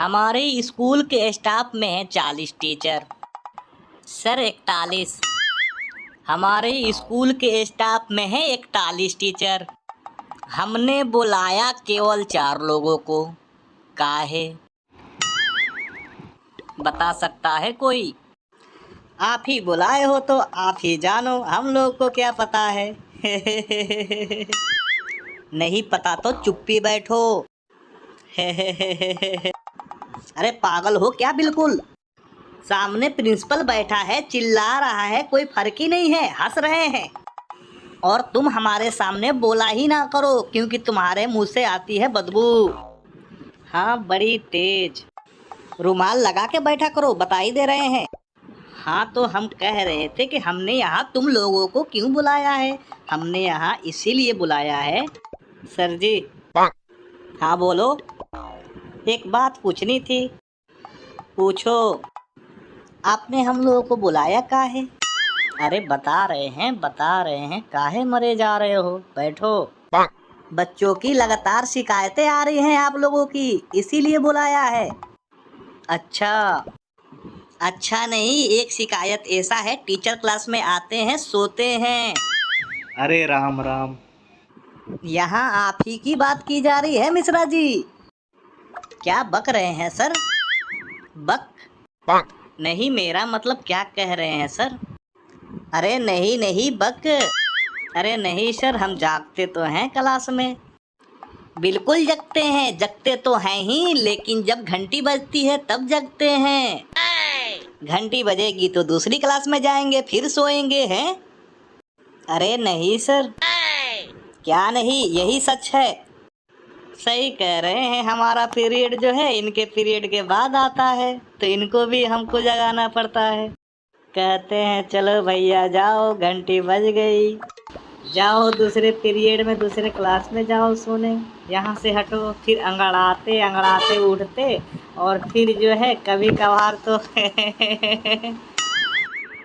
हमारे स्कूल के स्टाफ में है 40 टीचर। सर 41। हमारे स्कूल के स्टाफ में है 41 टीचर। हमने बुलाया केवल 4 लोगों को, काहे? बता सकता है कोई? आप ही बुलाए हो तो आप ही जानो, हम लोग को क्या पता है। नहीं पता तो चुप्पी बैठो। अरे पागल हो क्या बिल्कुल? सामने प्रिंसिपल बैठा है, चिल्ला रहा है, कोई फर्क ही नहीं है, हंस रहे हैं। और तुम हमारे सामने बोला ही ना करो क्योंकि तुम्हारे मुंह से आती है बदबू। हाँ बड़ी तेज। रुमाल लगा के बैठा करो, बता ही दे रहे हैं। हाँ तो हम कह रहे थे कि हमने यहाँ तुम लोगों को क्यों बुलाया है। हमने यहाँ इसीलिए बुलाया है। सर जी। हाँ बोलो। एक बात पूछनी थी। पूछो। आपने हम लोगों को बुलाया काहे? अरे बता रहे हैं, काहे मरे जा रहे हो, बैठो। बच्चों की लगातार शिकायतें आ रही हैं आप लोगों की, इसीलिए बुलाया है। अच्छा नहीं, एक शिकायत ऐसा है, टीचर क्लास में आते हैं, सोते हैं। अरे राम राम। यहाँ आप ही की बात की जा रही है मिश्रा जी। क्या बक रहे हैं सर? बक नहीं, मेरा मतलब क्या कह रहे हैं सर? अरे नहीं बक। अरे नहीं सर, हम जागते तो हैं क्लास में। बिल्कुल जगते तो हैं ही, लेकिन जब घंटी बजती है तब जगते हैं। घंटी बजेगी तो दूसरी क्लास में जाएंगे, फिर सोएंगे हैं। अरे नहीं सर। क्या नहीं, यही सच है। सही कह रहे हैं, हमारा पीरियड जो है इनके पीरियड के बाद आता है, तो इनको भी हमको जगाना पड़ता है। कहते हैं चलो भैया जाओ, घंटी बज गई, जाओ दूसरे पीरियड में, दूसरे क्लास में जाओ सोने। यहाँ से हटो, फिर अंगड़ाते उठते, और फिर जो है कभी कभार तो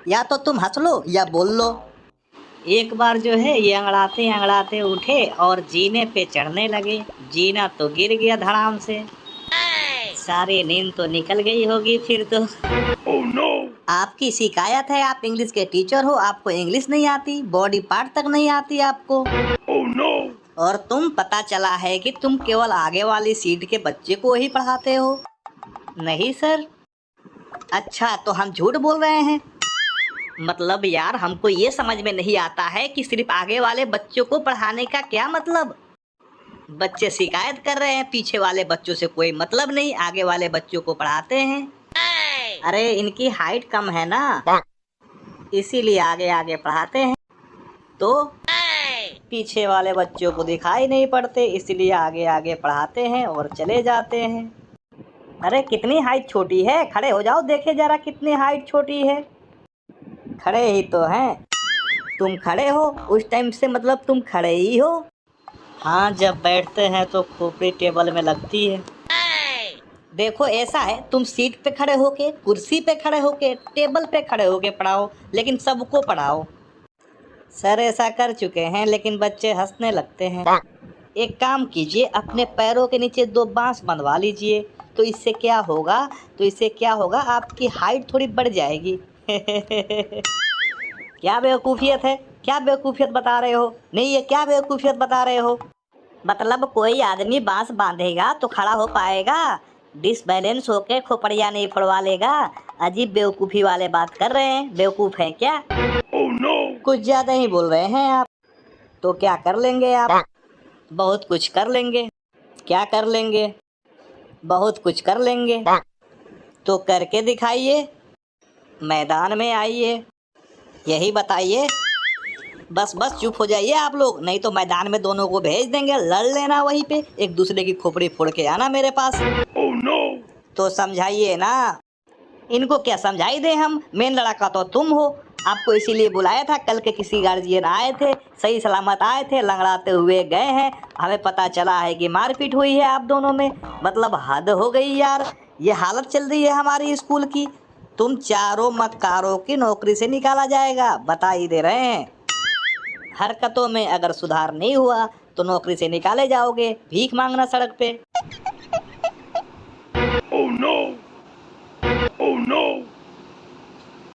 या तो तुम हंस लो या बोल लो। एक बार जो है ये अंगड़ाते उठे और जीने पे चढ़ने लगे। जीना तो गिर गया धड़ाम से। सारी नींद तो निकल गई होगी फिर तो। Oh no! आपकी शिकायत है, आप इंग्लिश के टीचर हो, आपको इंग्लिश नहीं आती, बॉडी पार्ट तक नहीं आती आपको। Oh no! और तुम, पता चला है कि तुम केवल आगे वाली सीट के बच्चे को ही पढ़ाते हो। नहीं सर। अच्छा तो हम झूठ बोल रहे हैं? मतलब यार, हमको ये समझ में नहीं आता है कि सिर्फ आगे वाले बच्चों को पढ़ाने का क्या मतलब। बच्चे शिकायत कर रहे हैं, पीछे वाले बच्चों से कोई मतलब नहीं, आगे वाले बच्चों को पढ़ाते हैं। अरे इनकी हाइट कम है ना, इसीलिए आगे आगे पढ़ाते हैं। तो पीछे वाले बच्चों को दिखाई नहीं पड़ते, इसलिए आगे आगे पढ़ाते हैं और चले जाते हैं। अरे कितनी हाइट छोटी है, खड़े हो जाओ, देखे जरा कितनी हाइट छोटी है। खड़े ही तो हैं। तुम खड़े हो, उस टाइम से मतलब तुम खड़े ही हो। हाँ, जब बैठते हैं तो खोपड़ी टेबल में लगती है। देखो ऐसा है, तुम सीट पे खड़े होके, कुर्सी पे खड़े होके, टेबल पे खड़े होके पढ़ाओ, लेकिन सबको पढ़ाओ। सर ऐसा कर चुके हैं, लेकिन बच्चे हंसने लगते हैं। एक काम कीजिए, अपने पैरों के नीचे 2 बांस बंधवा लीजिए, तो इससे क्या होगा, आपकी हाइट थोड़ी बढ़ जाएगी। क्या बेवकूफियत बता रहे हो? नहीं, ये क्या बेवकूफियत बता रहे हो? मतलब कोई आदमी बांस बांधेगा तो खड़ा हो पाएगा, डिसबैलेंस होके खोपड़िया नहीं फड़वा लेगा। अजीब बेवकूफी वाले बात कर रहे हैं, बेवकूफ हैं क्या? Oh no! कुछ ज्यादा ही बोल रहे हैं आप। तो क्या कर लेंगे आप? बहुत कुछ कर लेंगे। क्या कर लेंगे? बहुत कुछ कर लेंगे। तो करके दिखाइए, मैदान में आइए, यही बताइए। बस चुप हो जाइए आप लोग, नहीं तो मैदान में दोनों को भेज देंगे, लड़ लेना वहीं पे, एक दूसरे की खोपड़ी फोड़ के आना मेरे पास। Oh no! तो समझाइए ना। इनको क्या समझाई दे हम, मेन लड़का तो तुम हो। आपको इसीलिए बुलाया था, कल के किसी गार्जियन आए थे, सही सलामत आए थे, लंगड़ाते हुए गए हैं, हमें पता चला है कि मारपीट हुई है आप दोनों में। मतलब हद हो गई यार, ये हालत चल रही है हमारी स्कूल की। तुम चारों मक्कारों की नौकरी से निकाला जाएगा, बता ही दे रहे हैं। हरकतों में अगर सुधार नहीं हुआ तो नौकरी से निकाले जाओगे, भीख मांगना सड़क पे। Oh no! Oh no!